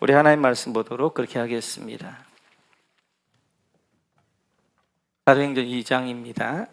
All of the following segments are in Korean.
우리 하나님 말씀 보도록 그렇게 하겠습니다. 사도행전 2장입니다.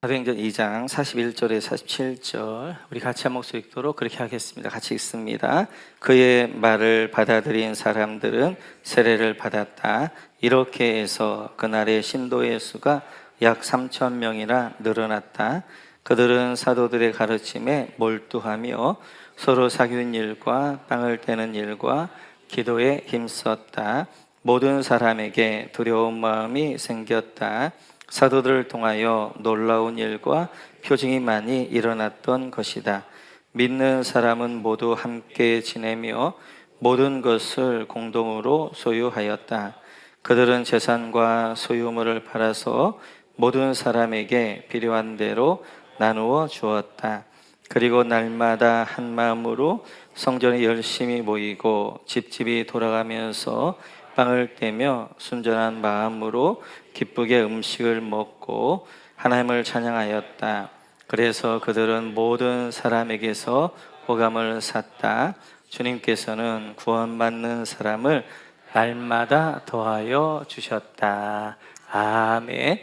사도행전 2장 41절에 47절 우리 같이 한 목소리 읽도록 그렇게 하겠습니다. 같이 읽습니다. 그의 말을 받아들인 사람들은 세례를 받았다. 이렇게 해서 그날의 신도의 수가 약 3천 명이나 늘어났다. 그들은 사도들의 가르침에 몰두하며 서로 사귀는 일과 땅을 떼는 일과 기도에 힘썼다. 모든 사람에게 두려운 마음이 생겼다. 사도들을 통하여 놀라운 일과 표징이 많이 일어났던 것이다. 믿는 사람은 모두 함께 지내며 모든 것을 공동으로 소유하였다. 그들은 재산과 소유물을 팔아서 모든 사람에게 필요한 대로 나누어 주었다. 그리고 날마다 한 마음으로 성전에 열심히 모이고 집집이 돌아가면서 빵을 떼며 순전한 마음으로 기쁘게 음식을 먹고 하나님을 찬양하였다. 그래서 그들은 모든 사람에게서 호감을 샀다. 주님께서는 구원받는 사람을 날마다 더하여 주셨다. 아멘.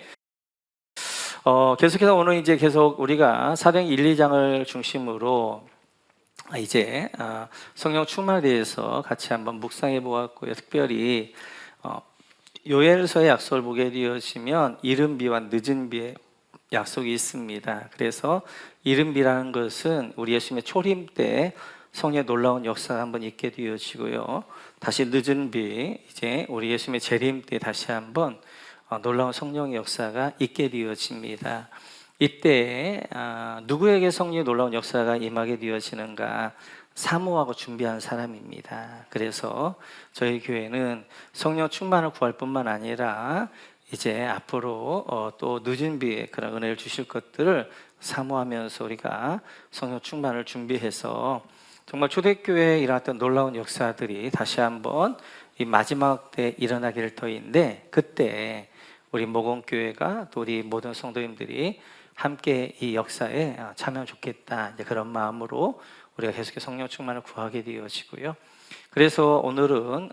계속해서 오늘 이제 계속 우리가 사도행 1, 2장을 중심으로 이제 성령 충만에 대해서 같이 한번 묵상해 보았고요. 특별히 요엘서의 약속을 보게 되어지면 이른 비와 늦은 비의 약속이 있습니다. 그래서 이른 비라는 것은 우리 예수님의 초림 때 성령의 놀라운 역사가 한번 있게 되어지고요. 다시 늦은 비, 이제 우리 예수님의 재림 때 다시 한번 놀라운 성령의 역사가 있게 되어집니다. 이때 누구에게 성령의 놀라운 역사가 임하게 되어지는가? 사모하고 준비한 사람입니다. 그래서 저희 교회는 성령 충만을 구할 뿐만 아니라 이제 앞으로 또 늦은 비에 그런 은혜를 주실 것들을 사모하면서 우리가 성령 충만을 준비해서 정말 초대교회에 일어났던 놀라운 역사들이 다시 한번 이 마지막 때 일어나기를 터인데, 그때 우리 모건교회가 또 우리 모든 성도님들이 함께 이 역사에 참여하면 좋겠다, 이제 그런 마음으로 우리가 계속해서 성령 충만을 구하게 되어지고요. 그래서 오늘은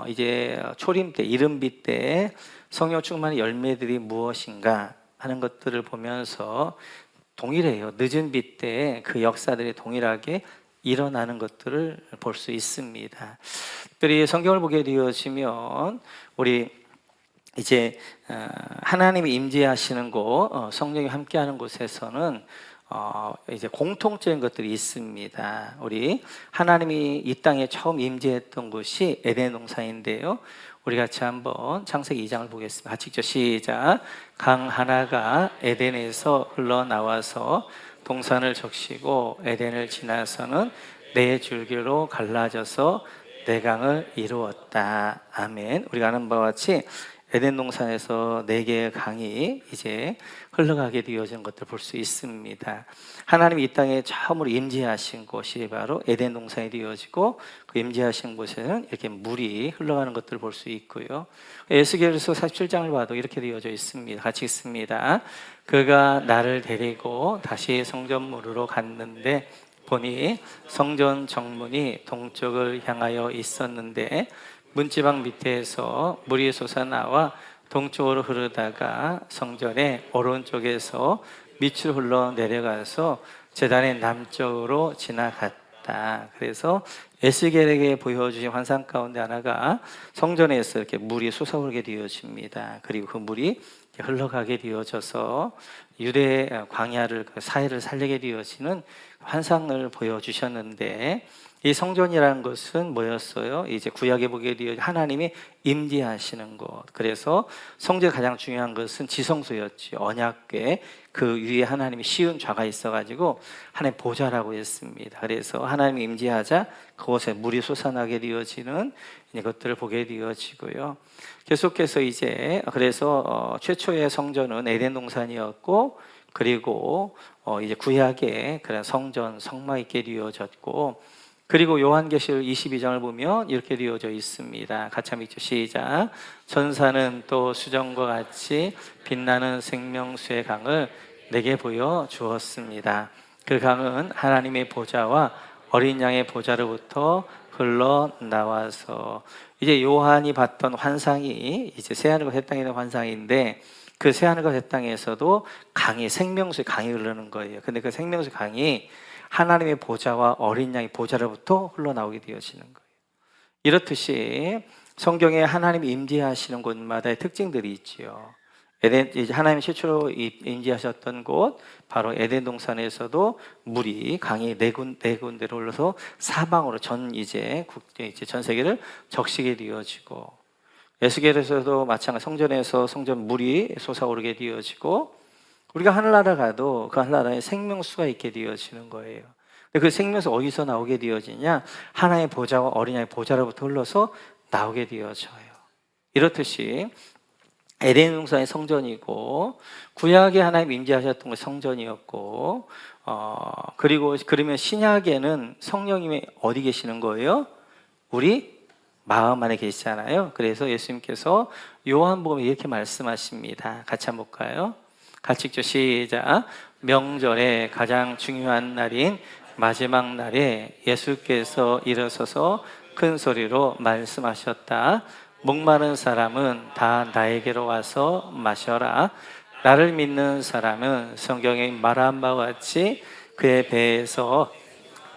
이제 초림 때, 이른비 때 성령 충만의 열매들이 무엇인가 하는 것들을 보면서 동일해요. 늦은 비 때 그 역사들이 동일하게 일어나는 것들을 볼 수 있습니다. 특별히 성경을 보게 되어지면 우리 이제 하나님이 임재하시는 곳, 성령이 함께하는 곳에서는 이제 공통적인 것들이 있습니다. 우리 하나님이 이 땅에 처음 임재했던 곳이 에덴 동산인데요. 우리 같이 한번 창세기 2장을 보겠습니다. 같이 읽죠. 시작. 강 하나가 에덴에서 흘러나와서 동산을 적시고 에덴을 지나서는 네 줄기로 갈라져서 네 강을 이루었다. 아멘. 우리가 아는 바와 같이 에덴 동산에서 네 개의 강이 이제 흘러가게 되어진 것들을 볼 수 있습니다. 하나님이 이 땅에 처음으로 임재하신 곳이 바로 에덴 동산이 되어지고, 그 임재하신 곳에는 이렇게 물이 흘러가는 것들을 볼 수 있고요. 에스겔서 47장을 봐도 이렇게 되어져 있습니다. 같이 읽습니다. 그가 나를 데리고 다시 성전문으로 갔는데 보니 성전 정문이 동쪽을 향하여 있었는데 문지방 밑에서 물이 솟아나와 동쪽으로 흐르다가 성전의 오른쪽에서 밑으로 흘러 내려가서 제단의 남쪽으로 지나갔다. 그래서 에스겔에게 보여주신 환상 가운데 하나가 성전에서 이렇게 물이 솟아오르게 되어집니다. 그리고 그 물이 흘러가게 되어져서 유대 광야를, 그 사해를 살리게 되어지는 환상을 보여주셨는데, 이 성전이라는 것은 뭐였어요? 이제 구약에 보게 되어 하나님이 임재하시는 곳. 그래서 성전의 가장 중요한 것은 지성소였죠. 언약궤 그 위에 하나님이 씌운 좌가 있어가지고 하나님 보좌라고 했습니다. 그래서 하나님이 임재하자 그곳에 물이 솟아나게 되어지는 것들을 보게 되어지고요. 계속해서 이제 그래서 최초의 성전은 에덴 동산이었고, 그리고 이제 구약에 그런 성전 성막 있게 되어졌고, 그리고 요한계시록 22장을 보면 이렇게 되어져 있습니다. 같이 한번 읽죠. 시작. 천사는 또 수정과 같이 빛나는 생명수의 강을 내게 보여 주었습니다. 그 강은 하나님의 보좌와 어린 양의 보좌로부터 흘러나와서, 이제 요한이 봤던 환상이 이제 새하늘과 새 땅에 있는 환상인데, 그 새하늘과 새 땅에서도 강이, 생명수의 강이 흐르는 거예요. 근데 그 생명수의 강이 하나님의 보좌와 어린 양의 보좌로부터 흘러나오게 되어지는 거예요. 이렇듯이 성경에 하나님이 임재하시는 곳마다의 특징들이 있지요. 에덴, 이제 하나님 최초로 임재하셨던 곳, 바로 에덴 동산에서도 물이 강이 네 군데로 흘러서 사방으로 이제 전 세계를 적시게 되어지고, 에스겔에서도 마찬가지, 성전에서 성전 물이 솟아오르게 되어지고, 우리가 하늘나라 가도 그 하늘나라에 생명수가 있게 되어지는 거예요. 근데 그 생명수 어디서 나오게 되어지냐? 하나님의 보좌와 어린 양의 보좌로부터 흘러서 나오게 되어져요. 이렇듯이 에덴 동산의 성전이고, 구약에 하나님 임재하셨던 것이 성전이었고, 그리고 그러면 신약에는 성령님이 어디 계시는 거예요? 우리 마음 안에 계시잖아요. 그래서 예수님께서 요한복음에 이렇게 말씀하십니다. 같이 한번 볼까요? 같이 읽죠. 시작. 명절에 가장 중요한 날인 마지막 날에 예수께서 일어서서 큰 소리로 말씀하셨다. 목마른 사람은 다 나에게로 와서 마셔라. 나를 믿는 사람은 성경에 말한 바와 같이 그의 배에서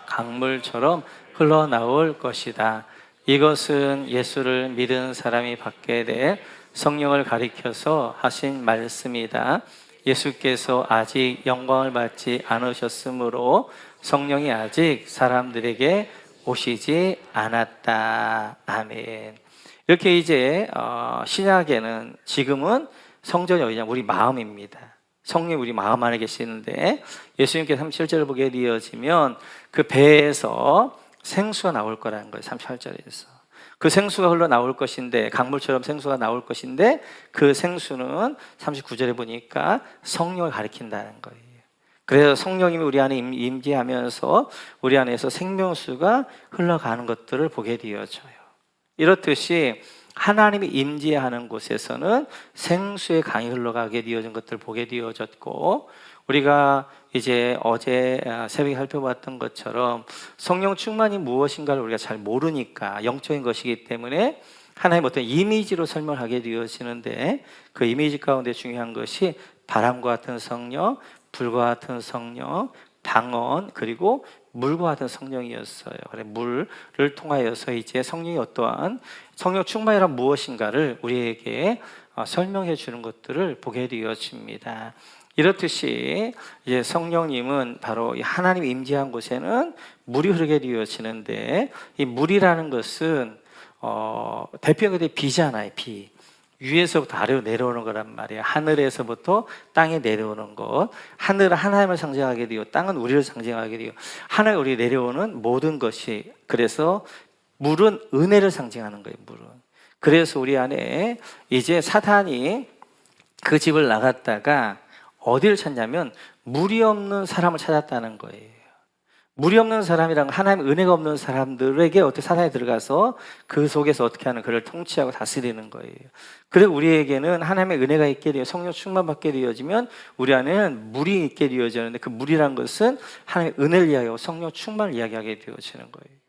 강물처럼 흘러나올 것이다. 이것은 예수를 믿은 사람이 받게 될 성령을 가리켜서 하신 말씀이다. 예수께서 아직 영광을 받지 않으셨으므로 성령이 아직 사람들에게 오시지 않았다. 아멘. 이렇게 이제 신약에는 지금은 성전이 어디냐? 우리 마음입니다. 성령이 우리 마음 안에 계시는데, 예수님께서 37절을 보게 되어지면 그 배에서 생수가 나올 거라는 거예요. 38절에서 그 생수가 흘러나올 것인데, 강물처럼 생수가 나올 것인데, 그 생수는 39절에 보니까 성령을 가리킨다는 거예요. 그래서 성령님이 우리 안에 임재하면서 우리 안에서 생명수가 흘러가는 것들을 보게 되어져요. 이렇듯이 하나님이 임재하는 곳에서는 생수의 강이 흘러가게 되어진 것들을 보게 되어졌고, 우리가 이제 어제 새벽에 살펴봤던 것처럼 성령 충만이 무엇인가를 우리가 잘 모르니까 영적인 것이기 때문에 하나님 어떤 이미지로 설명하게 되어지는데, 그 이미지 가운데 중요한 것이 바람과 같은 성령, 불과 같은 성령, 방언, 그리고 물과 같은 성령이었어요. 그래, 물을 통하여서 이제 성령이 어떠한 성령 충만이란 무엇인가를 우리에게 설명해 주는 것들을 보게 되어집니다. 이렇듯이 이제 성령님은 바로 하나님이 임재한 곳에는 물이 흐르게 되어지는데, 이 물이라는 것은 대표적으로 비잖아요. 비. 위에서부터 아래로 내려오는 거란 말이에요. 하늘에서부터 땅에 내려오는 것. 하늘은 하나님을 상징하게 되고, 땅은 우리를 상징하게 되고, 하나님 우리 내려오는 모든 것이, 그래서 물은 은혜를 상징하는 거예요. 물은. 그래서 우리 안에 이제 사탄이 그 집을 나갔다가 어디를 찾냐면 물이 없는 사람을 찾았다는 거예요. 물이 없는 사람이란 하나님의 은혜가 없는 사람들에게 어떻게 사탄이 들어가서 그 속에서 어떻게 하는, 그를 통치하고 다스리는 거예요. 그리고 우리에게는 하나님의 은혜가 있게 되어 성령 충만받게 되어지면 우리 안에는 물이 있게 되어지는데, 그 물이란 것은 하나님의 은혜를 이야기하고 성령 충만을 이야기하게 되어지는 거예요.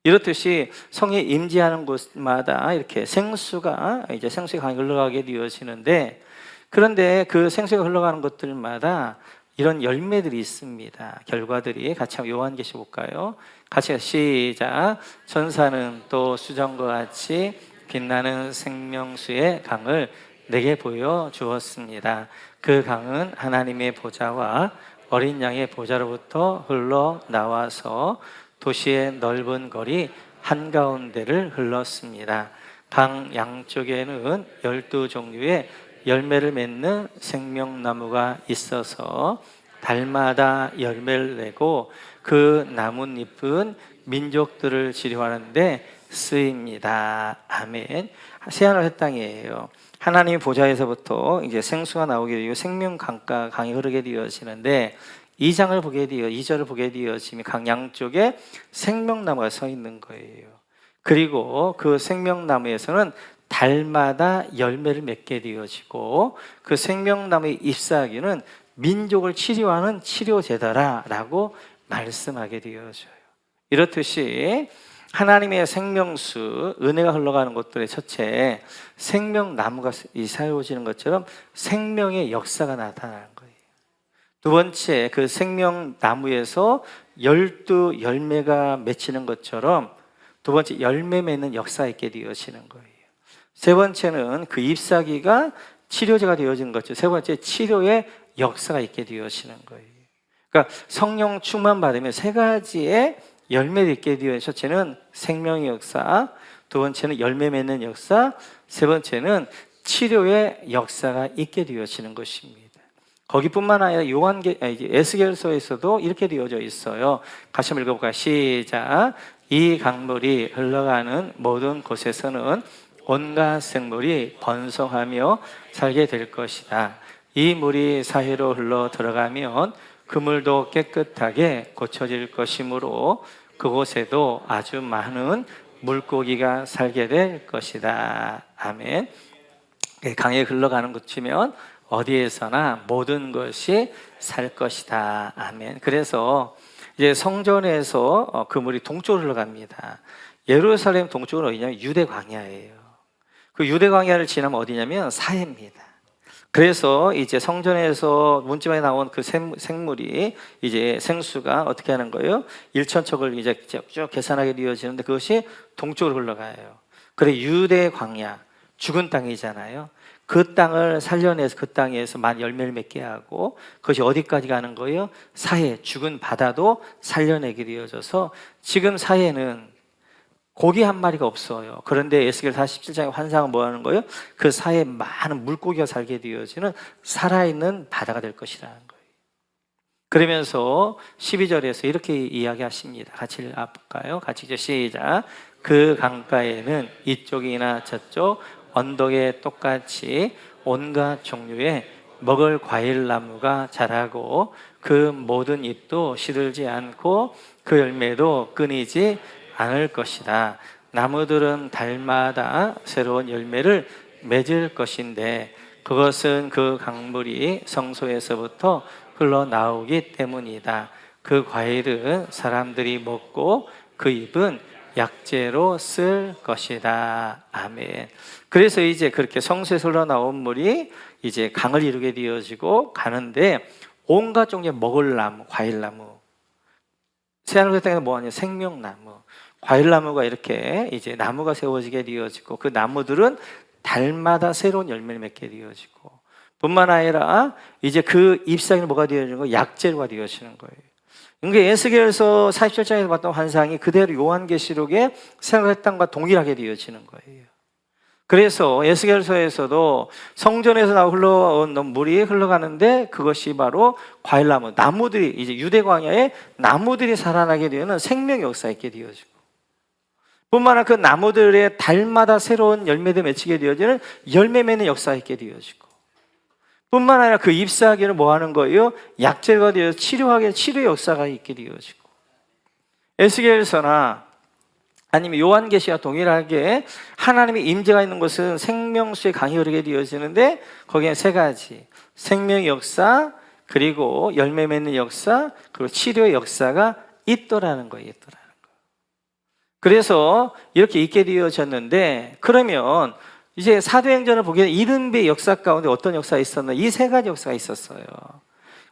이렇듯이 성령이 임재하는 곳마다 이렇게 생수가 강이 흘러가게 되어지는데, 그런데 그 생수가 흘러가는 것들마다 이런 열매들이 있습니다. 결과들이. 같이 한번 요한계시 볼까요? 같이 시작. 천사는 또 수정과 같이 빛나는 생명수의 강을 내게 보여 주었습니다. 그 강은 하나님의 보좌와 어린 양의 보좌로부터 흘러나와서 도시의 넓은 거리 한가운데를 흘렀습니다. 강 양쪽에는 12종류의 열매를 맺는 생명나무가 있어서 달마다 열매를 내고, 그 나뭇잎은 민족들을 치료하는 데 쓰입니다. 아멘. 새하늘 새 땅이에요. 하나님의 보좌에서부터 이제 생수가 나오게 되고 생명 강이 흐르게 되어지는데, 2장을 보게 되어 2절을 보게 되어지면 강 양쪽에 생명나무가 서 있는 거예요. 그리고 그 생명나무에서는 달마다 열매를 맺게 되어지고, 그 생명나무의 잎사귀는 민족을 치료하는 치료제다라고 말씀하게 되어져요. 이렇듯이 하나님의 생명수, 은혜가 흘러가는 곳들의 첫째 생명나무가 세워지는 것처럼 생명의 역사가 나타나는 거예요. 두 번째, 그 생명나무에서 12열매가 맺히는 것처럼 두 번째, 열매 맺는 역사가 있게 되어지는 거예요. 세 번째는 그 잎사귀가 치료제가 되어지는 거죠. 세 번째, 치료의 역사가 있게 되어지는 거예요. 그러니까 성령 충만 받으면 세 가지의 열매를 있게 되어지는, 첫째는 생명의 역사, 두 번째는 열매 맺는 역사, 세 번째는 치료의 역사가 있게 되어지는 것입니다. 거기뿐만 아니라 에스겔서에서도 이렇게 되어져 있어요. 같이 한번 읽어볼까요? 시작. 이 강물이 흘러가는 모든 곳에서는 온갖 생물이 번성하며 살게 될 것이다. 이 물이 사이로 흘러 들어가면 그 물도 깨끗하게 고쳐질 것이므로 그곳에도 아주 많은 물고기가 살게 될 것이다. 아멘. 강에 흘러가는 곳이면 어디에서나 모든 것이 살 것이다. 아멘. 그래서 이제 성전에서 그 물이 동쪽으로 흘러갑니다. 예루살렘 동쪽은 어디냐면 유대 광야예요. 그 유대 광야를 지나면 어디냐면 사해입니다. 그래서 이제 성전에서 문지방에 나온 그 생물이 이제 생수가 어떻게 하는 거예요? 1천척을 이제 쭉 계산하게 되어지는데 그것이 동쪽으로 흘러가요. 그래 유대 광야, 죽은 땅이잖아요. 그 땅을 살려내서 그 땅에서 만 열매를 맺게 하고 그것이 어디까지 가는 거예요? 사해, 죽은 바다도 살려내게 되어져서 지금 사해는 고기 한 마리가 없어요. 그런데 에스겔 47장의 환상은 뭐 하는 거예요? 그 사이에 많은 물고기가 살게 되어지는 살아있는 바다가 될 것이라는 거예요. 그러면서 12절에서 이렇게 이야기하십니다. 같이 볼까요? 같이 이제 시작. 그 강가에는 이쪽이나 저쪽 언덕에 똑같이 온갖 종류의 먹을 과일 나무가 자라고 그 모든 잎도 시들지 않고 그 열매도 끊이지 않을 것이다. 나무들은 달마다 새로운 열매를 맺을 것인데 그것은 그 강물이 성소에서부터 흘러나오기 때문이다. 그 과일은 사람들이 먹고 그 잎은 약재로 쓸 것이다. 아멘. 그래서 이제 그렇게 성소에서 흘러나온 물이 이제 강을 이루게 되어지고 가는데 온갖 종류의 먹을 나무, 과일 나무, 새하늘 땅에 뭐하냐? 생명나무, 과일나무가 이렇게 이제 나무가 세워지게 되어지고 그 나무들은 달마다 새로운 열매를 맺게 되어지고 뿐만 아니라 이제 그 잎사귀는 뭐가 되어지는 거예요? 약재가 되어지는 거예요. 그러니까 에스겔서 47장에서 봤던 환상이 그대로 요한계시록의 새하늘 땅과 동일하게 되어지는 거예요. 그래서 에스겔서에서도 성전에서 나와 흘러온 물이 흘러가는데 그것이 바로 과일나무, 나무들이 이제 유대 광야에 나무들이 살아나게 되는 생명의 역사가 있게 되어지고 뿐만 아니라 그 나무들의 달마다 새로운 열매를 맺히게 되어지는 열매 맺는 역사가 있게 되어지고 뿐만 아니라 그 잎사귀는 뭐 하는 거예요? 약재가 되어 치료하게 치료의 역사가 있게 되어지고 에스겔서나 아니면 요한계시와 동일하게 하나님의 임재가 있는 곳은 생명수의 강이 흐르게 되어지는데 거기에 세 가지 생명의 역사 그리고 열매 맺는 역사 그리고 치료의 역사가 있더라는 거예요. 그래서 이렇게 있게 되어졌는데 그러면 이제 사도행전을 보게 되면 이른배 역사 가운데 어떤 역사가 있었나? 이 세 가지 역사가 있었어요.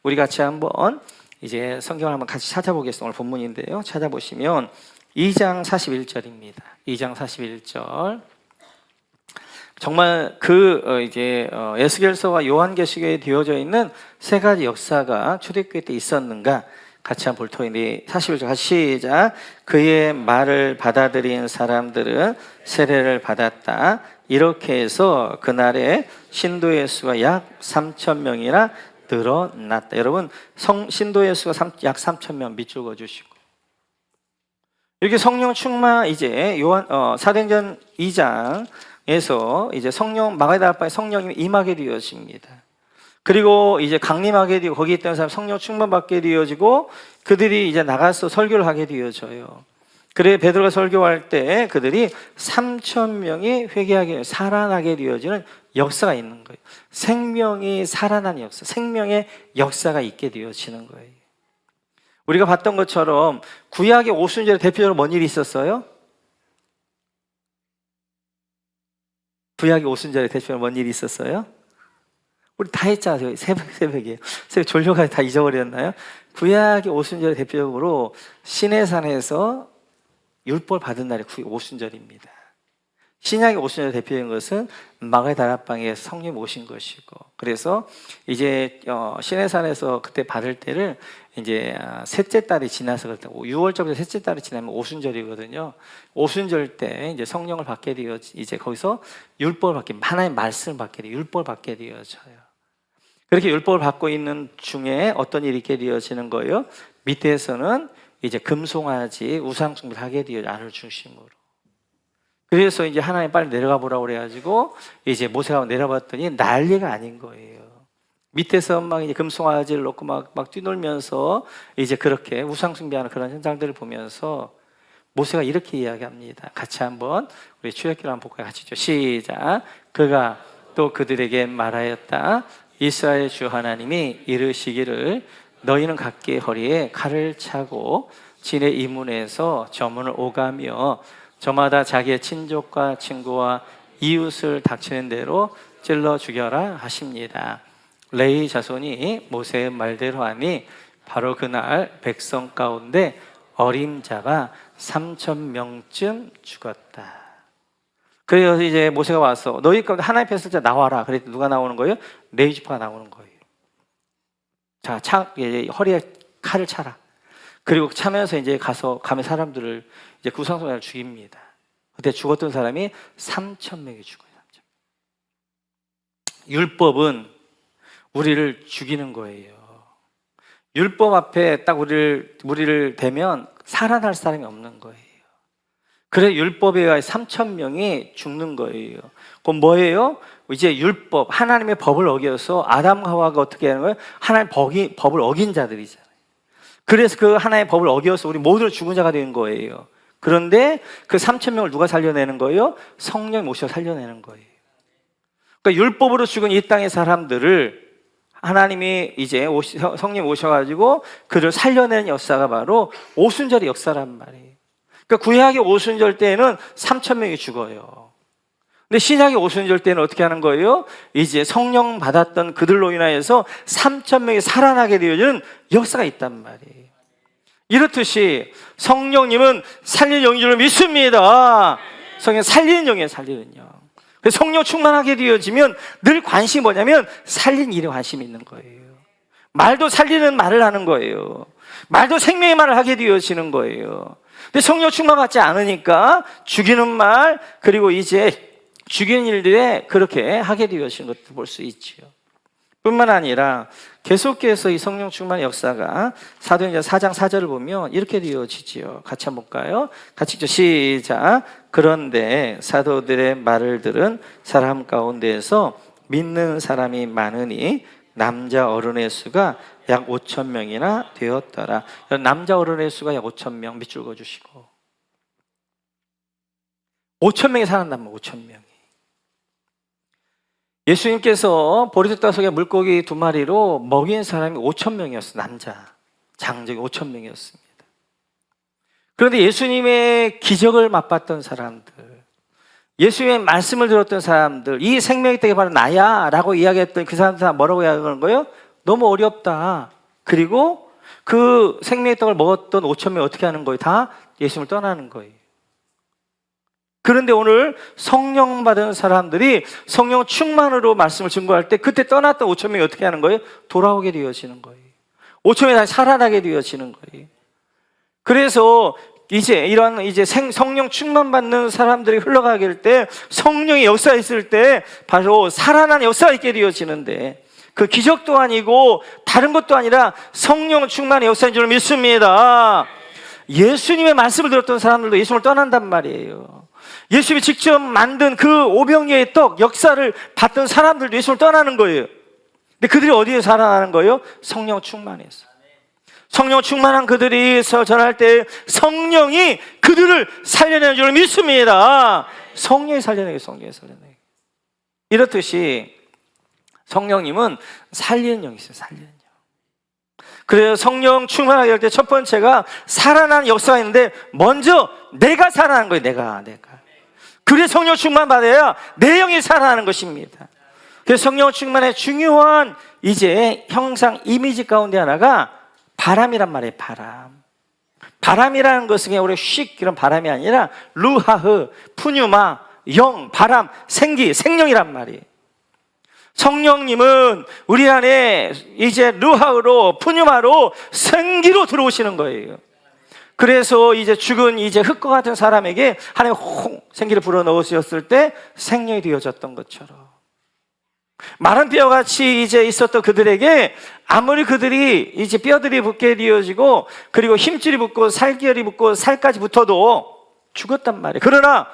우리 같이 한번 이제 성경을 한번 같이 찾아보겠습니다. 오늘 본문인데요. 찾아보시면 2장 41절입니다. 2장 41절. 정말 에스겔서와 요한계시록에 되어져 있는 세 가지 역사가 초대교회 때 있었는가? 같이 한번 볼 터인데 41절 같이 시작. 그의 말을 받아들인 사람들은 세례를 받았다. 이렇게 해서 그날에 신도의 수가 약 3,000명이나 늘어났다. 여러분 신도의 수가 약 3,000명 밑줄거 주시고 이렇게 성령 충만 이제 사도행전 2장에서 이제 성령 마가다락방에 성령님이 임하게 되어집니다. 그리고 이제 강림하게 되고 거기 있던 사람 성령 충만 받게 되어지고 그들이 이제 나가서 설교를 하게 되어져요. 그래 베드로가 설교할 때 그들이 3천 명이 회개하게 살아나게 되어지는 역사가 있는 거예요. 생명이 살아나는 역사, 생명의 역사가 있게 되어지는 거예요. 우리가 봤던 것처럼 구약의 오순절에 대표적으로 뭔 일이 있었어요? 구약의 오순절에 대표적으로 뭔 일이 있었어요? 우리 다 했잖아요. 새벽에 졸려가지고 다 잊어버렸나요? 구약의 오순절에 대표적으로 시내산에서 율법을 받은 날이 오순절입니다. 신약의 오순절의 대표적인 것은 마가의 다락방에 성령 오신 것이고, 그래서 이제 시내산에서 그때 받을 때를 이제 셋째 달이 지나서 그때 6월절부터 셋째 달이 지나면 오순절이거든요. 오순절 때 이제 성령을 받게 되어 이제 거기서 율법을 받게, 하나님의 말씀을 받게 되어 율법을 받게 되어져요. 그렇게 율법을 받고 있는 중에 어떤 일이 있게 되어지는 거예요? 밑에서는 이제 금송아지 우상 숭배를 하게 되어 알을 중심으로. 그래서 이제 하나님 빨리 내려가 보라고 그래가지고 이제 모세가 내려봤더니 난리가 아닌 거예요. 밑에서 막 이제 금송아지를 놓고 막 뛰놀면서 이제 그렇게 우상 숭배하는 그런 현장들을 보면서 모세가 이렇게 이야기합니다. 같이 한번 우리 출애굽기를 한번 볼까요? 같이 시작. 그가 또 그들에게 말하였다. 이스라엘 주 하나님이 이르시기를 너희는 각기 허리에 칼을 차고 진의 이문에서 저문을 오가며 저마다 자기의 친족과 친구와 이웃을 닥치는 대로 찔러 죽여라 하십니다. 레위 자손이 모세의 말대로 하니 바로 그날 백성 가운데 어림자가 3,000명쯤 죽었다. 그래서 이제 모세가 와서 너희 가운데 하나님 뱃을 나와라. 그랬더니 누가 나오는 거예요? 레위 지파가 나오는 거예요. 자, 허리에 칼을 차라. 그리고 차면서 이제 가면 사람들을 이제 구상손을 죽입니다. 그때 죽었던 사람이 3,000명이 죽어요. 3,000명. 율법은 우리를 죽이는 거예요. 율법 앞에 딱 우리를 대면 살아날 사람이 없는 거예요. 그래 율법에 의해 3,000명이 죽는 거예요. 그럼 뭐예요? 이제 율법, 하나님의 법을 어겨서 아담과 하와가 어떻게 하는 거예요? 하나님의 법을 어긴 자들이잖아요. 그래서 그 하나님의 법을 어겨서 우리 모두를 죽은 자가 된 거예요. 그런데 그 3,000명을 누가 살려내는 거예요? 성령이 오셔서 살려내는 거예요. 그러니까 율법으로 죽은 이 땅의 사람들을 하나님이 이제 성령이 오셔가지고 그를 살려내는 역사가 바로 오순절의 역사란 말이에요. 그러니까 구약의 오순절 때에는 3,000명이 죽어요. 근데 신약의 오순절 때는 어떻게 하는 거예요? 이제 성령 받았던 그들로 인하여서 3,000명이 살아나게 되어지는 역사가 있단 말이에요. 이렇듯이 성령님은 살리는 영인 줄 믿습니다. 성령 살리는 영이에요, 살리는 영. 성령 충만하게 되어지면 늘 관심이 뭐냐면 살리는 일에 관심이 있는 거예요. 말도 살리는 말을 하는 거예요. 말도 생명의 말을 하게 되어지는 거예요. 근데 성령 충만받지 않으니까 죽이는 말, 그리고 이제 죽이는 일들에 그렇게 하게 되어지는 것도 볼 수 있지요. 뿐만 아니라 계속해서 이 성령 충만의 역사가 사도행전 4장 4절을 보면 이렇게 되어지지요. 같이 한번 볼까요? 같이 시작. 그런데 사도들의 말을 들은 사람 가운데에서 믿는 사람이 많으니 남자 어른의 수가 약 5,000명이나 되었더라. 남자 어른의 수가 약 5,000명 밑줄 그어주시고 5,000명이 살았단 말이에요. 5,000명이. 예수님께서 보리떡 속에 물고기 2마리로 먹인 사람이 5,000명이었어요. 남자 장정이 5,000명이었습니다. 그런데 예수님의 기적을 맛봤던 사람들, 예수님의 말씀을 들었던 사람들, 이 생명의 떡이 바로 나야 라고 이야기했던 그 사람들 뭐라고 이야기하는 거예요? 너무 어렵다. 그리고 그 생명의 떡을 먹었던 5,000명이 어떻게 하는 거예요? 다 예수님을 떠나는 거예요. 그런데 오늘 성령 받은 사람들이 성령 충만으로 말씀을 증거할 때 그때 떠났던 5,000명이 어떻게 하는 거예요? 돌아오게 되어지는 거예요. 5,000명이 다시 살아나게 되어지는 거예요. 그래서 이제 이런 이제 성령 충만 받는 사람들이 흘러가게 될 때 성령의 역사가 있을 때 바로 살아난 역사가 있게 되어지는데 그 기적도 아니고 다른 것도 아니라 성령 충만의 역사인 줄 믿습니다. 예수님의 말씀을 들었던 사람들도 예수님을 떠난단 말이에요. 예수님이 직접 만든 그 오병이의 떡 역사를 받던 사람들도 예수님을 떠나는 거예요. 근데 그들이 어디에 살아나는 거예요? 성령 충만해서. 성령 충만한 그들이 전할 때 성령이 그들을 살려내는 줄 믿습니다. 성령이 살려내게, 성령이 살려내게. 이렇듯이 성령님은 살리는 영이세요. 살리는 영. 그래서 성령 충만하게 할 때 첫 번째가 살아나는 역사가 있는데, 먼저 내가 살아나는 거예요. 내가. 그래 성령 충만 받아야 내 영이 살아나는 것입니다. 그래서 성령 충만의 중요한 이제 형상 이미지 가운데 하나가 바람이란 말이에요. 바람이라는 것은 그냥 우리 씩 이런 바람이 아니라 루하흐, 푸뉴마, 영, 바람, 생명이란 말이에요. 성령님은 우리 안에 이제 루하흐로, 푸뉴마로 생기로 들어오시는 거예요. 그래서 이제 죽은 이제 흙과 같은 사람에게 하나님 생기를 불어넣으셨을 때 생명이 되어졌던 것처럼, 마른 뼈같이 이제 있었던 그들에게 아무리 그들이 이제 뼈들이 붙게 되어지고 그리고 힘줄이 붙고 살결이 붙고 살까지 붙어도 죽었단 말이에요. 그러나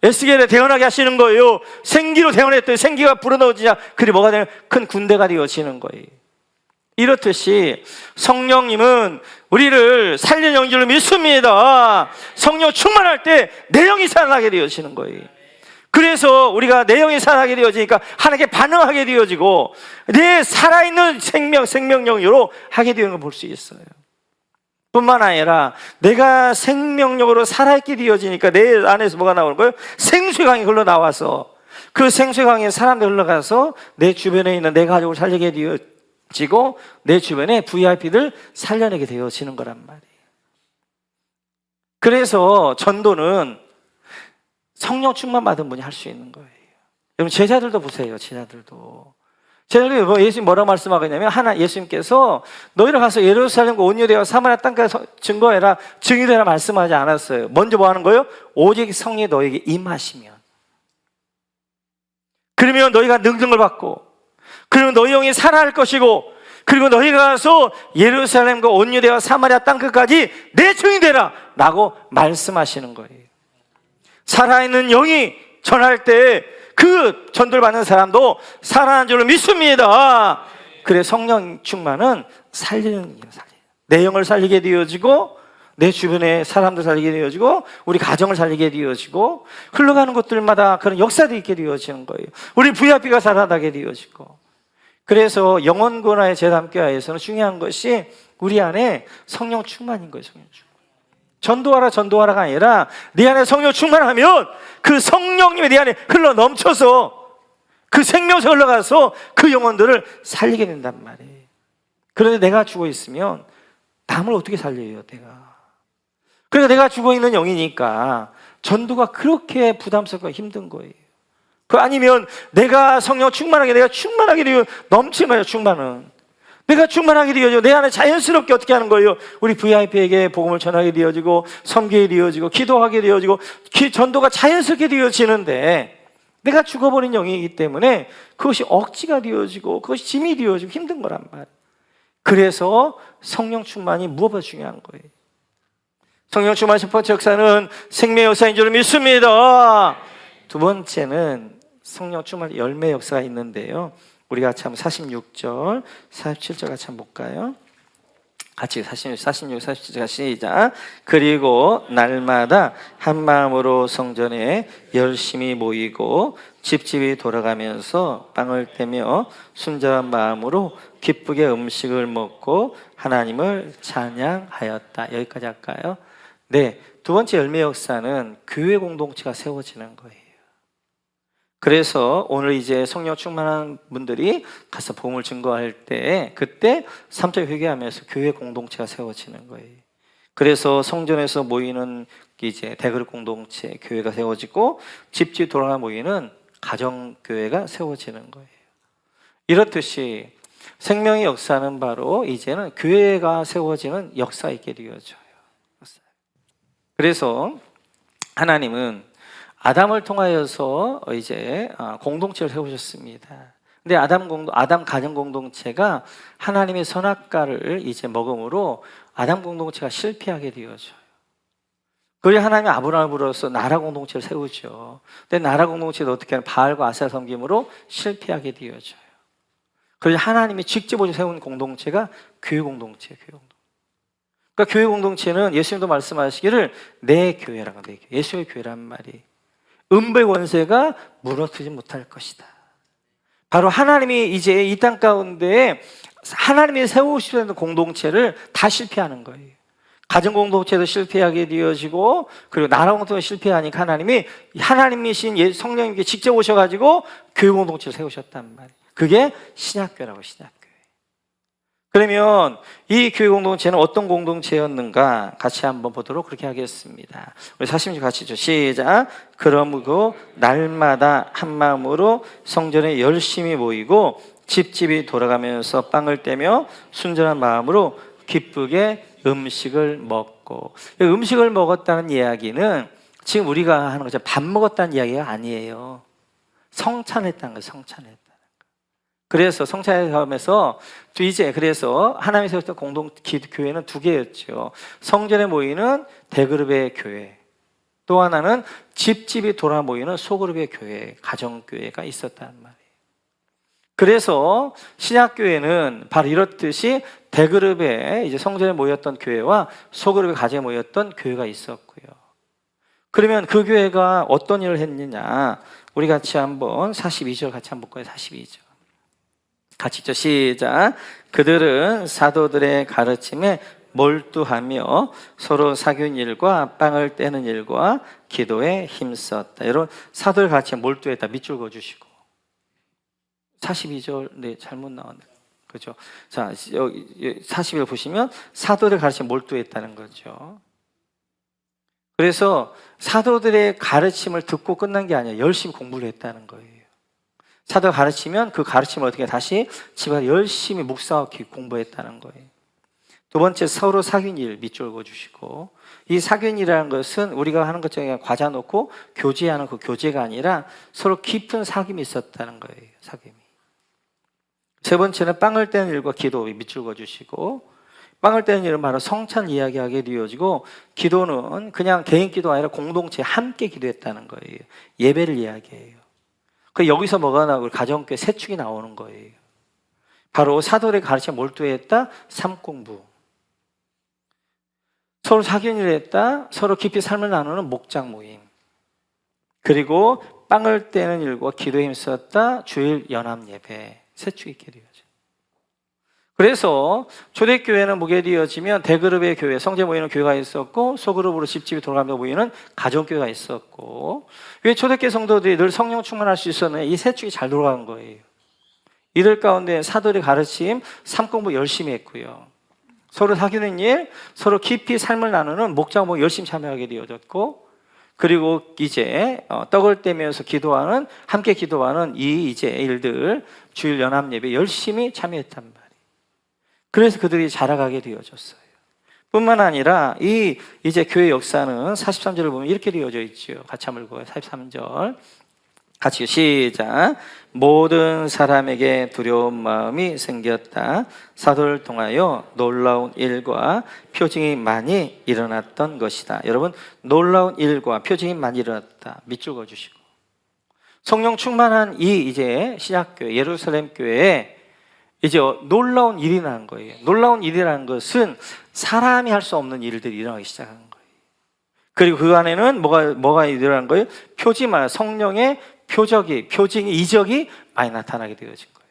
에스겔에 태어나게 하시는 거예요. 생기로 태어났더니 생기가 불어넣어지자 그들이 뭐가 되는 큰 군대가 되어지는 거예요. 이렇듯이 성령님은 우리를 살리는 영인 줄 믿습니다. 성령 충만할 때 내 영이 살아나게 되어지는 거예요. 그래서 우리가 내 영이 살아나게 되어지니까 하나님께 반응하게 되어지고 내 살아있는 생명력으로 하게 되는 걸 볼 수 있어요. 뿐만 아니라 내가 생명력으로 살아있게 되어지니까 내 안에서 뭐가 나오는 거예요? 생수의 강이 흘러나와서 그 생수의 강에 사람들이 흘러가서 내 주변에 있는 내 가족을 살리게 되어지고 내 주변에 VIP들 살려내게 되어지는 거란 말이에요. 그래서 전도는 성령 충만 받은 분이 할 수 있는 거예요. 여러분 제자들도 보세요. 제자들도 예수님 뭐라고 말씀하겠냐면, 예수님께서 너희를 가서 예루살렘과 온 유대와 사마리아 땅까지 증거해라, 증인되라 말씀하지 않았어요. 먼저 뭐 하는 거예요? 오직 성령이 너에게 임하시면, 그러면 너희가 능력을 받고, 그러면 너희 영이 살아날 것이고, 그리고 너희가 가서 예루살렘과 온 유대와 사마리아 땅끝까지 내 증인이 되라 라고 말씀하시는 거예요. 살아있는 영이 전할 때 그 전도를 받는 사람도 살아난 줄로 믿습니다. 그래 성령 충만은 살리는 거예요. 내 영을 살리게 되어지고 내 주변의 사람들 살리게 되어지고 우리 가정을 살리게 되어지고 흘러가는 곳들마다 그런 역사들이 있게 되어지는 거예요. 우리 VIP가 살아나게 되어지고. 그래서 영혼권화의 재단교회에서는 중요한 것이 우리 안에 성령 충만인 거예요. 성령 충만. 전도하라가 아니라 네 안에 성령 충만하면 그 성령님이 네 안에 흘러 넘쳐서 그 생명서 흘러가서 그 영혼들을 살리게 된단 말이에요. 그런데 내가 죽어 있으면 남을 어떻게 살려요? 그러니까 내가 죽어 있는 영이니까 전도가 그렇게 부담스럽고 힘든 거예요. 그 아니면 내가 성령 내가 충만하게 되어 넘치는 충만은 내가 충만하게 되어지고 내 안에 자연스럽게 어떻게 하는 거예요? 우리 VIP에게 복음을 전하게 되어지고 섬기게 되어지고 기도하게 되어지고 전도가 자연스럽게 되어지는데 내가 죽어버린 영이기 때문에 그것이 억지가 되어지고 그것이 짐이 되어지고 힘든 거란 말이에요. 그래서 성령 충만이 무엇보다 중요한 거예요. 성령 충만 첫 번째 역사는 생명의 역사인 줄 믿습니다. 두 번째는 성령 충만 열매의 역사가 있는데요, 우리 같이 한번 46절, 47절 같이 한번 볼까요? 같이 46, 47절 시작. 그리고 날마다 한 마음으로 성전에 열심히 모이고 집집이 돌아가면서 빵을 떼며 순전한 마음으로 기쁘게 음식을 먹고 하나님을 찬양하였다. 여기까지 할까요? 네, 두 번째 열매 역사는 교회 공동체가 세워지는 거예요. 그래서 오늘 이제 성령 충만한 분들이 가서 복음을 증거할 때 그때 3절 회개하면서 교회 공동체가 세워지는 거예요. 그래서 성전에서 모이는 이제 대그룹 공동체 교회가 세워지고 집집 돌아가 모이는 가정 교회가 세워지는 거예요. 이렇듯이 생명의 역사는 바로 이제는 교회가 세워지는 역사 있게 되어져요. 그래서 하나님은 아담을 통하여서 이제 공동체를 세우셨습니다. 근데 아담 가정 공동체가 하나님의 선악과를 이제 먹음으로 아담 공동체가 실패하게 되어져요. 그리고 하나님이 아브라함을 불러서 나라 공동체를 세우죠. 근데 나라 공동체도 어떻게 하면 바알과 아세라 섬김으로 실패하게 되어져요. 그래서 하나님이 직접 세운 공동체가 교회 공동체예요. 교회 공동체. 그러니까 교회 공동체는 예수님도 말씀하시기를 내 교회라고, 내 교회, 예수의 교회란 말이 음부의 권세가 무너뜨리지 못할 것이다. 바로 하나님이 이제 이 땅 가운데 하나님이 세우시는 공동체를 다 실패하는 거예요. 가정 공동체도 실패하게 되어지고, 그리고 나라 공동체도 실패하니까 하나님이신 성령님께 직접 오셔가지고 교회 공동체를 세우셨단 말이에요. 그게 신약교회라고, 신약교회. 그러면 이 교회 공동체는 어떤 공동체였는가 같이 한번 보도록 그렇게 하겠습니다. 우리 40절 같이 시작. 그러므로 날마다 한 마음으로 성전에 열심히 모이고 집집이 돌아가면서 빵을 떼며 순전한 마음으로 기쁘게 음식을 먹고. 음식을 먹었다는 이야기는 지금 우리가 하는 거죠. 밥 먹었다는 이야기가 아니에요. 성찬했다는 거예요. 성찬했다. 그래서 성찬하면서 이제 그래서 하나님이 세웠던 공동 교회는 두 개였죠. 성전에 모이는 대그룹의 교회, 또 하나는 집집이 돌아 모이는 소그룹의 교회, 가정교회가 있었단 말이에요. 그래서 신약교회는 바로 이렇듯이 대그룹에 이제 성전에 모였던 교회와 소그룹의 가정에 모였던 교회가 있었고요. 그러면 그 교회가 어떤 일을 했느냐, 우리 같이 한번 42절 같이 한번 볼까요? 42절 같이 읽죠. 시작. 그들은 사도들의 가르침에 몰두하며 서로 사귀는 일과 빵을 떼는 일과 기도에 힘썼다. 여러분, 사도들 가르침에 몰두했다. 밑줄 그어주시고. 42절, 네, 잘못 나왔네. 그렇죠. 자, 40일 보시면 사도들 가르침에 몰두했다는 거죠. 그래서 사도들의 가르침을 듣고 끝난 게 아니라 열심히 공부를 했다는 거예요. 사도가 가르치면 그 가르침을 어떻게 다시 집에 열심히 묵상하고 공부했다는 거예요. 두 번째, 서로 사귄 일 밑줄 그어주시고, 이 사귄 일이라는 것은 우리가 하는 것처럼 과자 놓고 교제하는 그 교제가 아니라 서로 깊은 사귐이 있었다는 거예요. 사귐이. 세 번째는 빵을 떼는 일과 기도 밑줄 그어주시고, 빵을 떼는 일은 바로 성찬 이야기하게 되어지고, 기도는 그냥 개인 기도가 아니라 공동체 함께 기도했다는 거예요. 예배를 이야기해요. 그 여기서 뭐가 나오고 가정교회 세 축이 나오는 거예요. 바로 사도의 가르침에 몰두했다, 삶공부. 서로 사귐 일을 했다, 서로 깊이 삶을 나누는 목장 모임. 그리고 빵을 떼는 일과 기도에 힘썼다, 주일 연합 예배. 세 축이 있게 되어져. 그래서 초대교회는 뭐게 되어지면 대그룹의 교회, 성제 모이는 교회가 있었고, 소그룹으로 집집이 돌아가며 모이는 가정교회가 있었고, 왜 초대교회 성도들이 늘 성령 충만할 수 있었느냐, 이 세 축이 잘 돌아간 거예요. 이들 가운데 사도의 가르침, 삶공부 열심히 했고요. 서로 사귀는 일, 서로 깊이 삶을 나누는 목장 모임 열심히 참여하게 되어졌고, 그리고 이제 떡을 떼면서 기도하는, 함께 기도하는 이 이제 일들, 주일 연합 예배 열심히 참여했단 말이에요. 그래서 그들이 자라가게 되어졌어요. 뿐만 아니라 이 이제 교회 역사는 43절을 보면 이렇게 되어져 있죠. 같이 한번 읽어요. 43절 같이 시작. 모든 사람에게 두려운 마음이 생겼다. 사도를 통하여 놀라운 일과 표징이 많이 일어났던 것이다. 여러분, 놀라운 일과 표징이 많이 일어났다. 밑줄 그어주시고, 성령 충만한 이 이제 신약교회 예루살렘 교회에 이제 놀라운 일이 난 거예요. 놀라운 일이라는 것은 사람이 할 수 없는 일들이 일어나기 시작한 거예요. 그리고 그 안에는 뭐가 일어난 거예요? 표징만, 성령의 표징이, 이적이 많이 나타나게 되어진 거예요.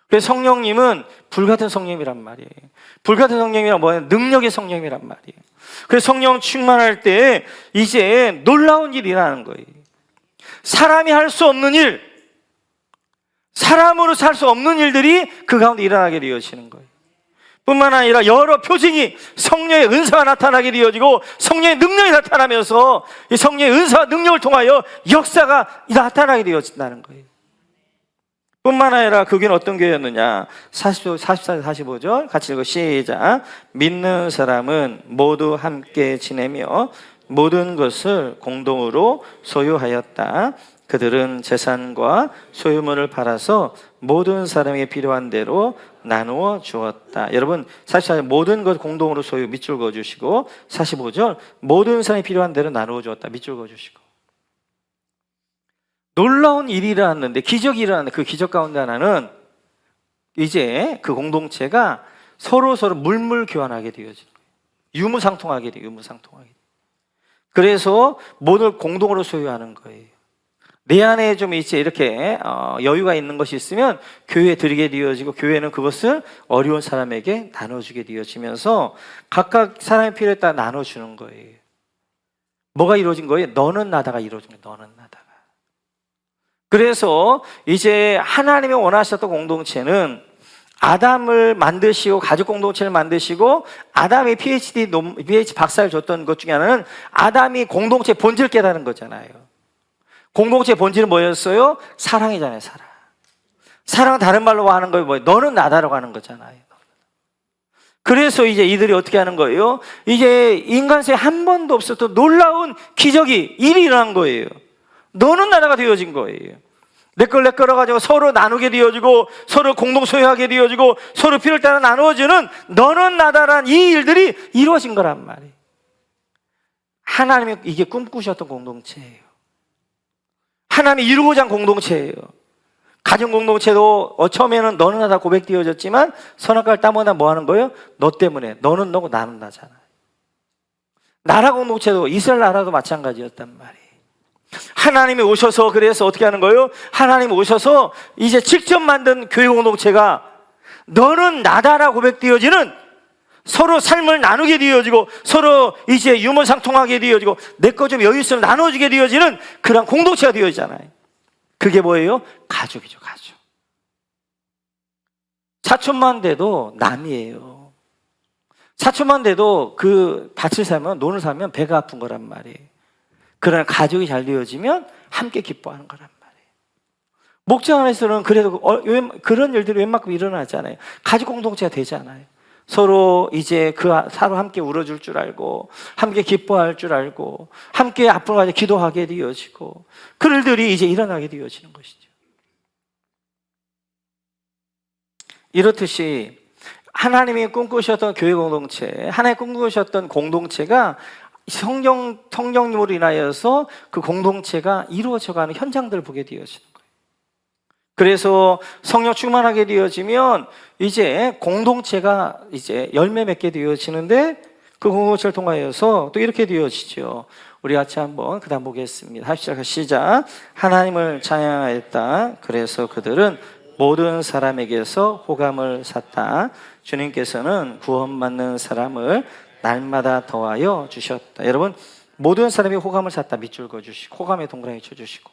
그래서 성령님은 불같은 성령이란 말이에요. 불같은 성령이란 뭐예요? 능력의 성령이란 말이에요. 그래서 성령 충만할 때 이제 놀라운 일이 일어나는 거예요. 사람이 할 수 없는 일, 사람으로 살 수 없는 일들이 그 가운데 일어나게 되어지는 거예요. 뿐만 아니라 여러 표징이, 성령의 은사가 나타나게 되어지고 성령의 능력이 나타나면서 이 성령의 은사와 능력을 통하여 역사가 나타나게 되어진다는 거예요. 뿐만 아니라 그 교회는 어떤 교회였느냐, 44, 45절 같이 읽어 시작. 믿는 사람은 모두 함께 지내며 모든 것을 공동으로 소유하였다. 그들은 재산과 소유물을 팔아서 모든 사람에게 필요한 대로 나누어 주었다. 여러분, 44절 모든 것 공동으로 소유 밑줄 그어주시고, 45절 모든 사람이 필요한 대로 나누어 주었다. 밑줄 그어주시고. 놀라운 일이 일어났는데, 기적이 일어났는데, 그 기적 가운데 하나는 이제 그 공동체가 서로 물물 교환하게 되어진 거예요. 유무상통하게 돼요. 유무상통하게. 그래서 모든 공동으로 소유하는 거예요. 내 안에 좀 이제 이렇게 여유가 있는 것이 있으면 교회에 드리게 되어지고, 교회는 그것을 어려운 사람에게 나눠주게 되어지면서 각각 사람의 필요에 따라 나눠주는 거예요. 뭐가 이루어진 거예요? 너는 나다가 이루어진 거예요. 너는 나다가. 그래서 이제 하나님이 원하셨던 공동체는 아담을 만드시고 가족 공동체를 만드시고 아담이 PhD 박사를 줬던 것 중에 하나는 아담이 공동체 본질을 깨달은 거잖아요. 공동체 본질은 뭐였어요? 사랑이잖아요. 사랑. 사랑 다른 말로 하는 거예요. 뭐예요? 너는 나다라고 하는 거잖아요. 그래서 이제 이들이 어떻게 하는 거예요? 이제 인간세에 한 번도 없었던 놀라운 기적이 일이 일어난 거예요. 너는 나다가 되어진 거예요. 내 걸 가지고 서로 나누게 되어지고, 서로 공동 소유하게 되어지고, 서로 필요를 따라 나누어지는 너는 나다란 이 일들이 이루어진 거란 말이에요. 하나님이 이게 꿈꾸셨던 공동체예요. 하나님이 이루고자 한 공동체예요. 가정 공동체도 처음에는 너는 나다 고백되어졌지만 선악과를 따먹나 뭐 하는 거예요? 너 때문에. 너는 너고 나는 나잖아요. 나라 공동체도 이스라엘 나라도 마찬가지였단 말이에요. 하나님이 오셔서 그래서 어떻게 하는 거예요? 하나님이 오셔서 이제 직접 만든 교회 공동체가 너는 나다라고 고백되어지는, 서로 삶을 나누게 되어지고 서로 이제 유무상통하게 되어지고 내 거 좀 여유 있으면 나눠주게 되어지는 그런 공동체가 되어지잖아요. 그게 뭐예요? 가족이죠. 가족. 사촌만 돼도 남이에요. 사촌만 돼도 그 밭을 사면, 논을 사면 배가 아픈 거란 말이에요. 그러나 가족이 잘 되어지면 함께 기뻐하는 거란 말이에요. 목장 안에서는 그래도 그런 일들이 웬만큼 일어나잖아요. 가족 공동체가 되잖아요. 서로 이제 서로 함께 울어줄 줄 알고, 함께 기뻐할 줄 알고, 함께 앞으로 가서 기도하게 되어지고, 그 일들이 이제 일어나게 되어지는 것이죠. 이렇듯이 하나님이 꿈꾸셨던 교회 공동체, 하나님이 꿈꾸셨던 공동체가 성령님으로 인하여서 그 공동체가 이루어져가는 현장들을 보게 되어지는 거예요. 그래서 성령 충만하게 되어지면 이제 공동체가 이제 열매 맺게 되어지는데, 그 공동체를 통하여서 또 이렇게 되어지죠. 우리 같이 한번 그 다음 보겠습니다. 합시다. 시작. 하나님을 찬양하였다. 그래서 그들은 모든 사람에게서 호감을 샀다. 주님께서는 구원받는 사람을 날마다 더하여 주셨다. 여러분, 모든 사람이 호감을 샀다. 밑줄 그어주시고, 호감에 동그라미 쳐주시고,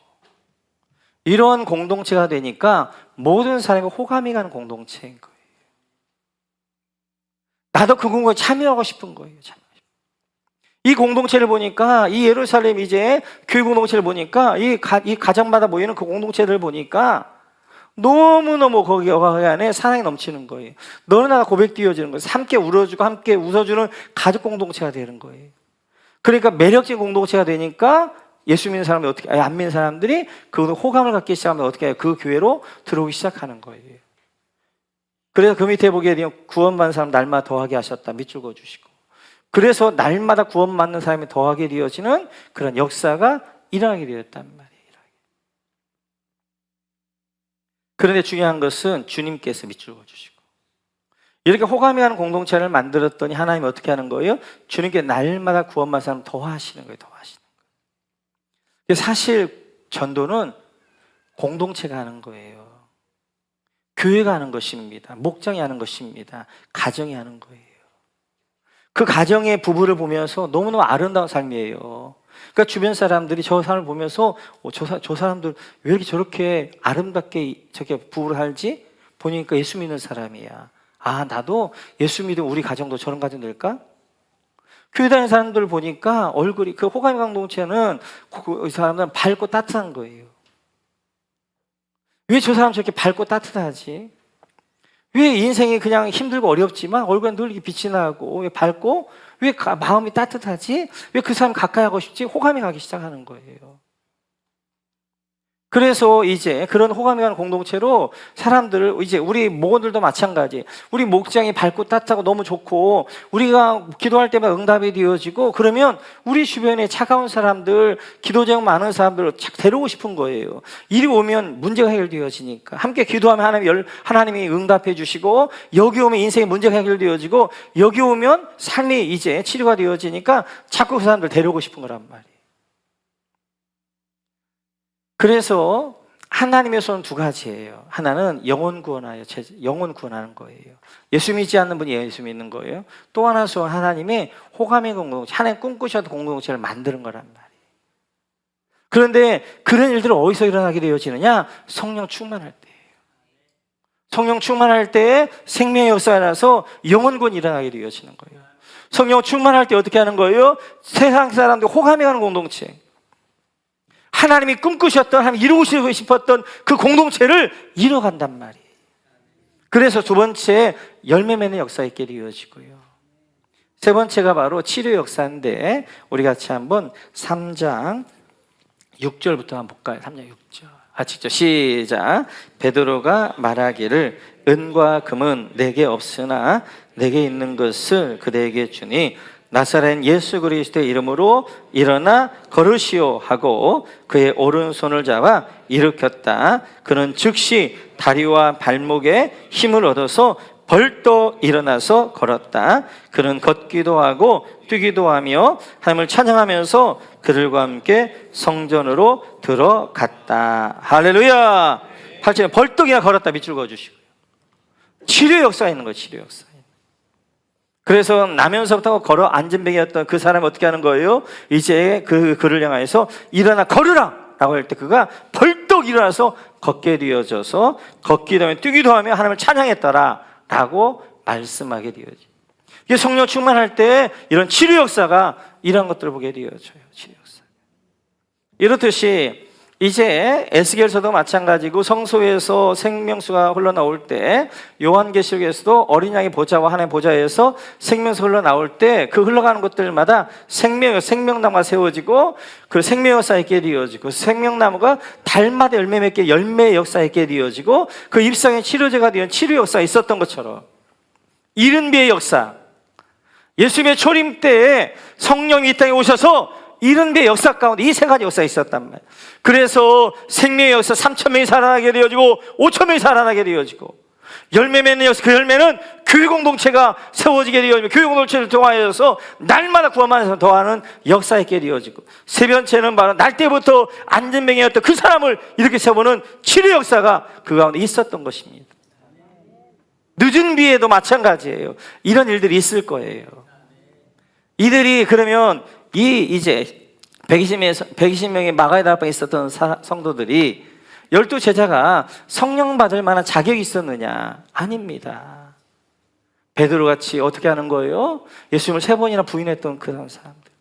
이런 공동체가 되니까 모든 사람이 호감이 가는 공동체인 거예요. 나도 그 공동체에 참여하고 싶은 거예요. 이 공동체를 보니까, 이 예루살렘 이제 교회 공동체를 보니까, 이 가정마다 모이는 그 공동체를 보니까 너무너무 거기 안에 사랑이 넘치는 거예요. 너는 나가 고백되어지는 거예요. 함께 울어주고 함께 웃어주는 가족 공동체가 되는 거예요. 그러니까 매력적인 공동체가 되니까 예수 믿는 사람이 안 믿는 사람들이 그 호감을 갖기 시작하면 어떻게 해요? 그 교회로 들어오기 시작하는 거예요. 그래서 그 밑에 보게 되면 구원받는 사람 날마다 더하게 하셨다. 밑줄 그어주시고. 그래서 날마다 구원받는 사람이 더하게 되어지는 그런 역사가 일어나게 되었단 말이에요. 그런데 중요한 것은 주님께서 밑줄 그어주시고, 이렇게 호감이 가는 공동체를 만들었더니 하나님이 어떻게 하는 거예요? 주님께 날마다 구원받는 사람 더하시는 거예요. 더하시는 거예요. 사실 전도는 공동체가 하는 거예요. 교회가 하는 것입니다. 목장이 하는 것입니다. 가정이 하는 거예요. 그 가정의 부부를 보면서 너무너무 아름다운 삶이에요. 그러니까 주변 사람들이 저 사람을 보면서 저 사람들 왜 이렇게 저렇게 아름답게 저렇게 부부를 살지? 보니까 예수 믿는 사람이야. 아, 나도 예수 믿은 우리 가정도 저런 가정 될까? 교회 다니는 사람들 보니까 얼굴이, 그 호감의 공동체는 이 사람들은 밝고 따뜻한 거예요. 왜 저 사람 저렇게 밝고 따뜻하지? 왜 인생이 그냥 힘들고 어렵지만 얼굴에 늘 이렇게 빛이 나고, 왜 밝고, 왜 마음이 따뜻하지? 왜 그 사람 가까이 하고 싶지? 호감이 가기 시작하는 거예요. 그래서 이제 그런 호감이 가는 공동체로 사람들을, 이제 우리 목원들도 마찬가지, 우리 목장이 밝고 따뜻하고 너무 좋고 우리가 기도할 때마다 응답이 되어지고, 그러면 우리 주변에 차가운 사람들, 기도 제목 많은 사람들을 착 데려오고 싶은 거예요. 이리 오면 문제가 해결되어지니까. 함께 기도하면 하나님이 응답해 주시고, 여기 오면 인생의 문제가 해결되어지고, 여기 오면 삶이 이제 치료가 되어지니까 자꾸 그 사람들 데려오고 싶은 거란 말이에요. 그래서 하나님의 손은 두 가지예요. 하나는 영혼 구원하여 영혼 구원하는 거예요. 예수 믿지 않는 분이 예수 믿는 거예요. 또 하나 손은 하나님의 호감의 공동체, 하나님 꿈꾸셨던 공동체를 만드는 거란 말이에요. 그런데 그런 일들은 어디서 일어나게 되어지느냐? 성령 충만할 때예요. 성령 충만할 때 생명의 역사가 나서 영혼 구원이 일어나게 되어지는 거예요. 성령 충만할 때 어떻게 하는 거예요? 세상 사람들 호감해 가는 공동체, 하나님이 꿈꾸셨던, 하나님 이루고 싶었던 그 공동체를 이뤄간단 말이에요. 그래서 두 번째, 열매 맺는 역사 있게 이루어지고요. 세 번째가 바로 치료 역사인데, 우리 같이 한번 3장 6절부터 한번 볼까요? 3장 6절. 직접 시작. 베드로가 말하기를 은과 금은 내게 없으나 내게 있는 것을 그대에게 주니 나사렛 예수 그리스도의 이름으로 일어나 걸으시오 하고 그의 오른손을 잡아 일으켰다. 그는 즉시 다리와 발목에 힘을 얻어서 벌떡 일어나서 걸었다. 그는 걷기도 하고 뛰기도 하며 하나님을 찬양하면서 그들과 함께 성전으로 들어갔다. 할렐루야. 8절에 벌떡이나 걸었다. 밑줄 그어주시고요. 치료 역사가 있는 거예요. 치료 역사. 그래서 나면서부터 걸어 안전뱅이였던 그 사람이 어떻게 하는 거예요? 이제 그를 향해서 일어나 걸으라 라고 할 때 그가 벌떡 일어나서 걷게 되어져서 걷기도 하며 뛰기도 하며 하나님을 찬양했더라 라고 말씀하게 되어져요. 이게 성령 충만할 때 이런 치료 역사가 이런 것들을 보게 되어져요. 치료 역사. 이렇듯이 이제 에스겔서도 마찬가지고, 성소에서 생명수가 흘러나올 때 요한계시록에서도 어린 양의 보좌와 하나님의 보좌에서 생명수 흘러나올 때 그 흘러가는 것들마다 생명나무가 세워지고 그 생명 역사 있게 되어지고, 생명나무가 달마다 열매 맺게 열매의 역사 있게 되어지고, 그 입상의 치료제가 되는 치료 역사가 있었던 것처럼 이른비의 역사, 예수님의 초림 때에 성령이 이 땅에 오셔서 이른비의 역사 가운데 이 세 가지 역사가 있었단 말이에요. 그래서 생명의 역사 3,000명이 살아나게 되어지고 5,000명이 살아나게 되어지고, 열매 맺는 역사, 그 열매는 교회 공동체가 세워지게 되어지고 교회 공동체를 통하여서 날마다 구원만해서 더하는 역사 있게 되어지고, 세 번째는 바로 날 때부터 안전병이었던 그 사람을 이렇게 세우는 치료 역사가 그 가운데 있었던 것입니다. 늦은 비에도 마찬가지예요. 이런 일들이 있을 거예요. 이들이 그러면 이제 120명의 마가의 다락방에 있었던 성도들이 12제자가 성령 받을 만한 자격이 있었느냐? 아닙니다. 베드로같이 어떻게 하는 거예요? 예수님을 3번이나 부인했던 그 사람들.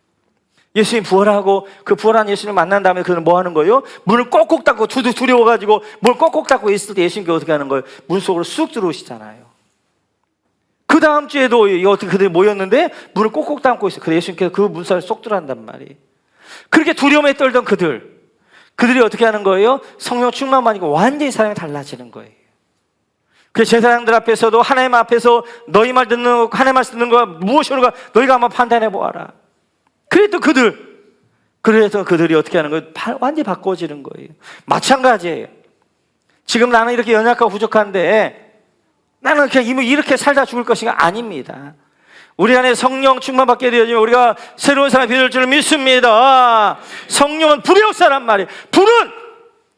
예수님 부활하고 그 부활한 예수님을 만난 다음에 그는 뭐 하는 거예요? 문을 꼭꼭 닫고 두려워가지고 문을 꼭꼭 닫고 있을 때 예수님께 어떻게 하는 거예요? 문 속으로 쑥 들어오시잖아요. 그 다음 주에도 어떻게 그들이 모였는데 문을 꼭꼭 닫고 있어요. 그래서 예수님께서 그 문살을 쏙 들어간단 말이에요. 그렇게 두려움에 떨던 그들이 어떻게 하는 거예요? 성령 충만 받으니까 완전히 사람이 달라지는 거예요. 그 제사장들 앞에서도 하나님 앞에서 너희 말 듣는 거, 하나님 말씀 듣는 거 무엇이오는가 너희가 한번 판단해 보아라. 그래서 그들이 어떻게 하는 거예요? 완전히 바꿔지는 거예요. 마찬가지예요. 지금 나는 이렇게 연약하고 부족한데 나는 그냥 이렇게 살다 죽을 것인가? 아닙니다. 우리 안에 성령 충만받게 되어지면 우리가 새로운 사람이 될 줄을 믿습니다. 성령은 불의 역사란 말이에요. 불은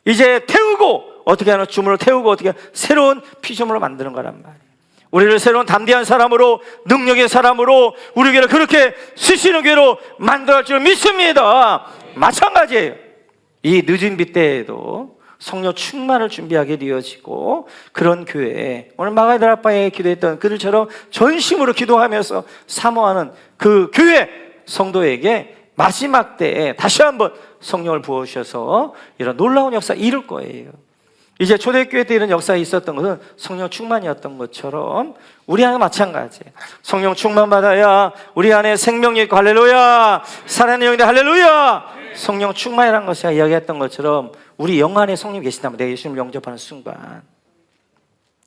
이제 태우고 어떻게 하는 주문을 태우고 어떻게 새로운 피조물로 만드는 거란 말이에요. 우리를 새로운 담대한 사람으로 능력의 사람으로 우리 교회를 그렇게 쓰시는 교회로 만들어갈 줄을 믿습니다. 마찬가지예요. 이 늦은 비 때에도 성령 충만을 준비하게 되어지고 그런 교회에 오늘 마가의 다락방에 기도했던 그들처럼 전심으로 기도하면서 사모하는 그 교회 성도에게 마지막 때에 다시 한번 성령을 부어주셔서 이런 놀라운 역사 이룰 거예요. 이제 초대교회 때 이런 역사가 있었던 것은 성령 충만이었던 것처럼 우리 안에 마찬가지. 성령 충만 받아야 우리 안에 생명이 있고 할렐루야, 살아있는 영인데 할렐루야. 성령 충만이라는 것을 이야기했던 것처럼 우리 영 안에 성령이 계신다면, 내가 예수님을 영접하는 순간,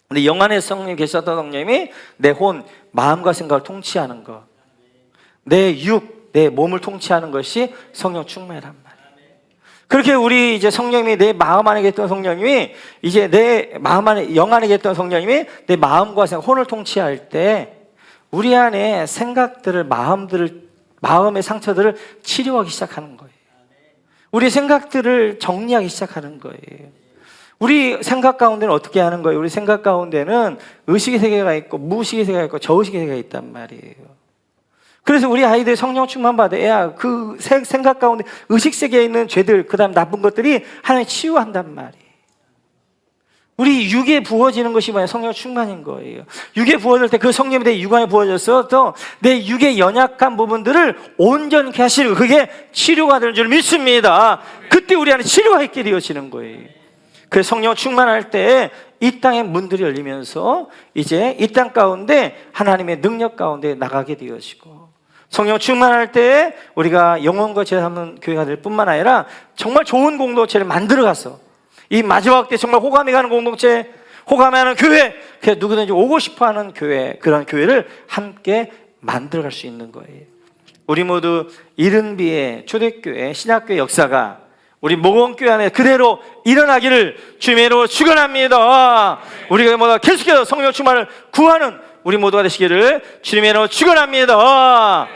근데 영 안에 성령이 계셨던 성령님이 내 혼, 마음과 생각을 통치하는 것, 내 육, 내 몸을 통치하는 것이 성령 충만이란 말이에요. 그렇게 우리 이제 성령님이 내 마음 안에 계셨던 성령님이 이제 내 마음 안에, 영 안에 계셨던 성령님이 내 마음과 생각, 혼을 통치할 때 우리 안에 생각들을, 마음의 상처들을 치료하기 시작하는 거예요. 우리 생각들을 정리하기 시작하는 거예요. 우리 생각 가운데는 어떻게 하는 거예요? 우리 생각 가운데는 의식의 세계가 있고 무의식의 세계가 있고 저의식의 세계가 있단 말이에요. 그래서 우리 아이들 성령 충만 받아야 그 생각 가운데 의식 세계에 있는 죄들, 그 다음 나쁜 것들이 하나님 치유한단 말이에요. 우리 육에 부어지는 것이 뭐냐? 성령 충만인 거예요. 육에 부어질 때 그 성령이 내 육 안에 부어져서 또 내 육의 연약한 부분들을 온전케 하시는, 그게 치료가 되는 줄 믿습니다. 그때 우리 안에 치료가 있게 되어지는 거예요. 그래서 성령 충만할 때 이 땅의 문들이 열리면서 이제 이 땅 가운데 하나님의 능력 가운데 나가게 되어지고, 성령 충만할 때 우리가 영혼과 제사하는 교회가 될 뿐만 아니라 정말 좋은 공동체를 만들어가서 이 마지막 때 정말 호감이 가는 공동체, 호감하는 교회, 그래서 누구든지 오고 싶어하는 교회, 그런 교회를 함께 만들어갈 수 있는 거예요. 우리 모두 이른비의 초대교회, 신약교회 역사가 우리 모건교회 안에 그대로 일어나기를 주님의 이름으로 축원합니다. 우리가 모두 계속해서 성령 충만을 구하는 우리 모두가 되시기를 주님의 이름으로 축원합니다.